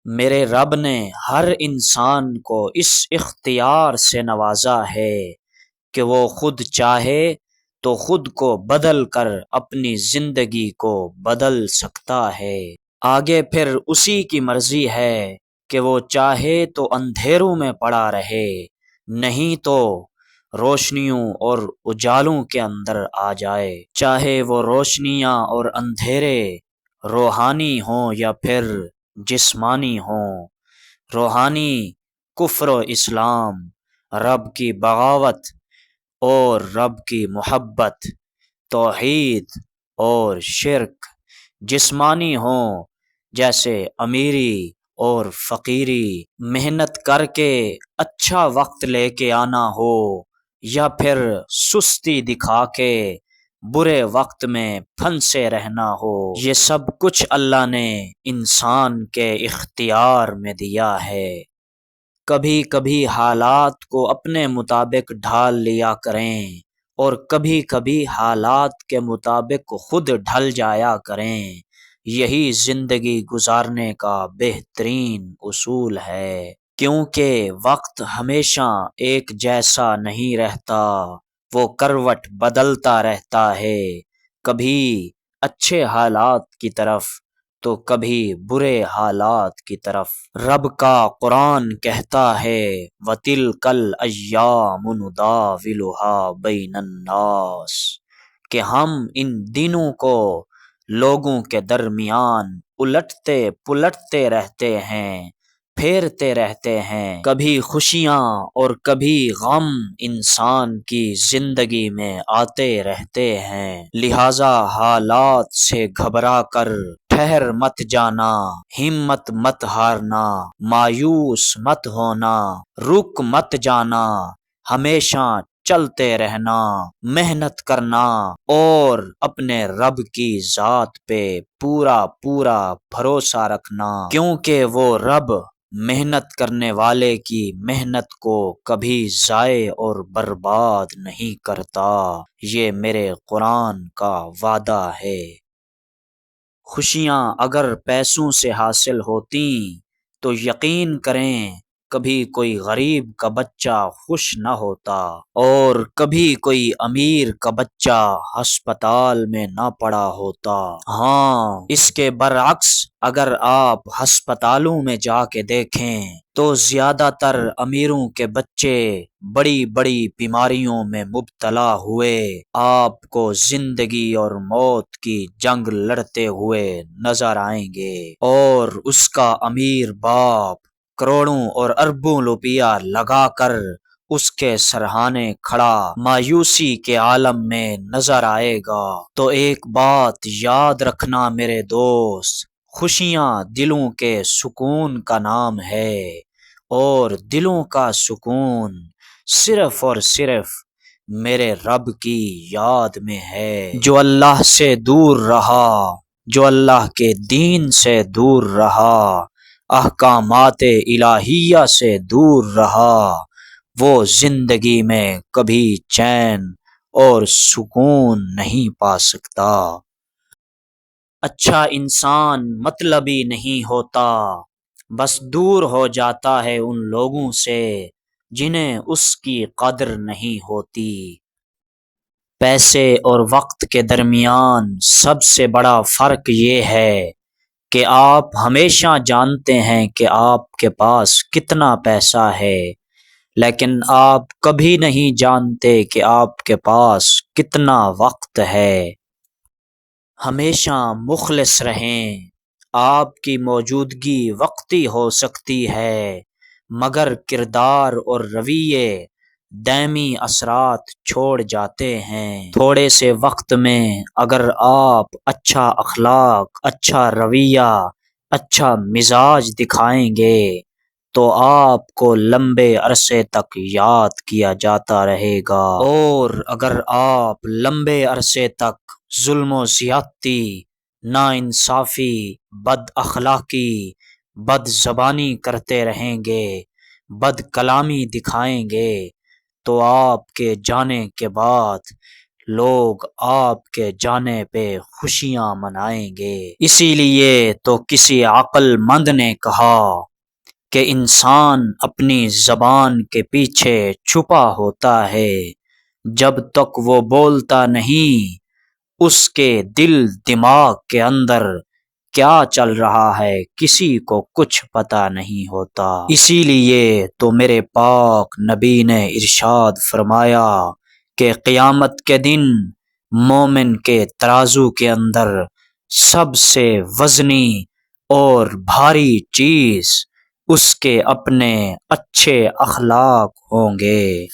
میرے رب نے ہر انسان کو اس اختیار سے نوازا ہے کہ وہ خود چاہے تو خود کو بدل کر اپنی زندگی کو بدل سکتا ہے۔ آگے پھر اسی کی مرضی ہے کہ وہ چاہے تو اندھیروں میں پڑا رہے، نہیں تو روشنیوں اور اجالوں کے اندر آ جائے۔ چاہے وہ روشنیاں اور اندھیرے روحانی ہوں یا پھر جسمانی ہوں، روحانی کفر و اسلام، رب کی بغاوت اور رب کی محبت، توحید اور شرک، جسمانی ہوں جیسے امیری اور فقیری، محنت کر کے اچھا وقت لے کے آنا ہو یا پھر سستی دکھا کے برے وقت میں پھنسے رہنا ہو، یہ سب کچھ اللہ نے انسان کے اختیار میں دیا ہے۔ کبھی کبھی حالات کو اپنے مطابق ڈھال لیا کریں اور کبھی کبھی حالات کے مطابق خود ڈھل جایا کریں، یہی زندگی گزارنے کا بہترین اصول ہے۔ کیونکہ وقت ہمیشہ ایک جیسا نہیں رہتا، وہ کروٹ بدلتا رہتا ہے، کبھی اچھے حالات کی طرف تو کبھی برے حالات کی طرف۔ رب کا قرآن کہتا ہے وَتِلْكَ الْأَيَّامُ نُدَاوِلُهَا بَيْنَ النَّاسِ، کہ ہم ان دنوں کو لوگوں کے درمیان الٹتے پلٹتے رہتے ہیں، پھیرتے رہتے ہیں۔ کبھی خوشیاں اور کبھی غم انسان کی زندگی میں آتے رہتے ہیں، لہذا حالات سے گھبرا کر ٹھہر مت جانا، ہمت مت ہارنا، مایوس مت ہونا، رک مت جانا، ہمیشہ چلتے رہنا، محنت کرنا اور اپنے رب کی ذات پہ پورا پورا بھروسہ رکھنا، کیونکہ وہ رب محنت کرنے والے کی محنت کو کبھی ضائع اور برباد نہیں کرتا، یہ میرے قرآن کا وعدہ ہے۔ خوشیاں اگر پیسوں سے حاصل ہوتی تو یقین کریں کبھی کوئی غریب کا بچہ خوش نہ ہوتا اور کبھی کوئی امیر کا بچہ ہسپتال میں نہ پڑا ہوتا۔ ہاں، اس کے برعکس اگر آپ ہسپتالوں میں جا کے دیکھیں تو زیادہ تر امیروں کے بچے بڑی بڑی بیماریوں میں مبتلا ہوئے آپ کو زندگی اور موت کی جنگ لڑتے ہوئے نظر آئیں گے، اور اس کا امیر باپ کروڑوں اور اربوں روپیہ لگا کر اس کے سرہانے کھڑا مایوسی کے عالم میں نظر آئے گا۔ تو ایک بات یاد رکھنا میرے دوست، خوشیاں دلوں کے سکون کا نام ہے، اور دلوں کا سکون صرف اور صرف میرے رب کی یاد میں ہے۔ جو اللہ سے دور رہا، جو اللہ کے دین سے دور رہا، احکامات الہیہ سے دور رہا، وہ زندگی میں کبھی چین اور سکون نہیں پا سکتا۔ اچھا انسان مطلبی نہیں ہوتا، بس دور ہو جاتا ہے ان لوگوں سے جنہیں اس کی قدر نہیں ہوتی۔ پیسے اور وقت کے درمیان سب سے بڑا فرق یہ ہے کہ آپ ہمیشہ جانتے ہیں کہ آپ کے پاس کتنا پیسہ ہے، لیکن آپ کبھی نہیں جانتے کہ آپ کے پاس کتنا وقت ہے۔ ہمیشہ مخلص رہیں، آپ کی موجودگی وقتی ہو سکتی ہے مگر کردار اور رویے دائمی اثرات چھوڑ جاتے ہیں۔ تھوڑے سے وقت میں اگر آپ اچھا اخلاق، اچھا رویہ، اچھا مزاج دکھائیں گے تو آپ کو لمبے عرصے تک یاد کیا جاتا رہے گا، اور اگر آپ لمبے عرصے تک ظلم و زیادتی، ناانصافی، بد اخلاقی، بد زبانی کرتے رہیں گے، بد کلامی دکھائیں گے تو آپ کے جانے کے بعد لوگ آپ کے جانے پہ خوشیاں منائیں گے۔ اسی لیے تو کسی عقل مند نے کہا کہ انسان اپنی زبان کے پیچھے چھپا ہوتا ہے، جب تک وہ بولتا نہیں اس کے دل دماغ کے اندر کیا چل رہا ہے کسی کو کچھ پتہ نہیں ہوتا۔ اسی لیے تو میرے پاک نبی نے ارشاد فرمایا کہ قیامت کے دن مومن کے ترازو کے اندر سب سے وزنی اور بھاری چیز اس کے اپنے اچھے اخلاق ہوں گے۔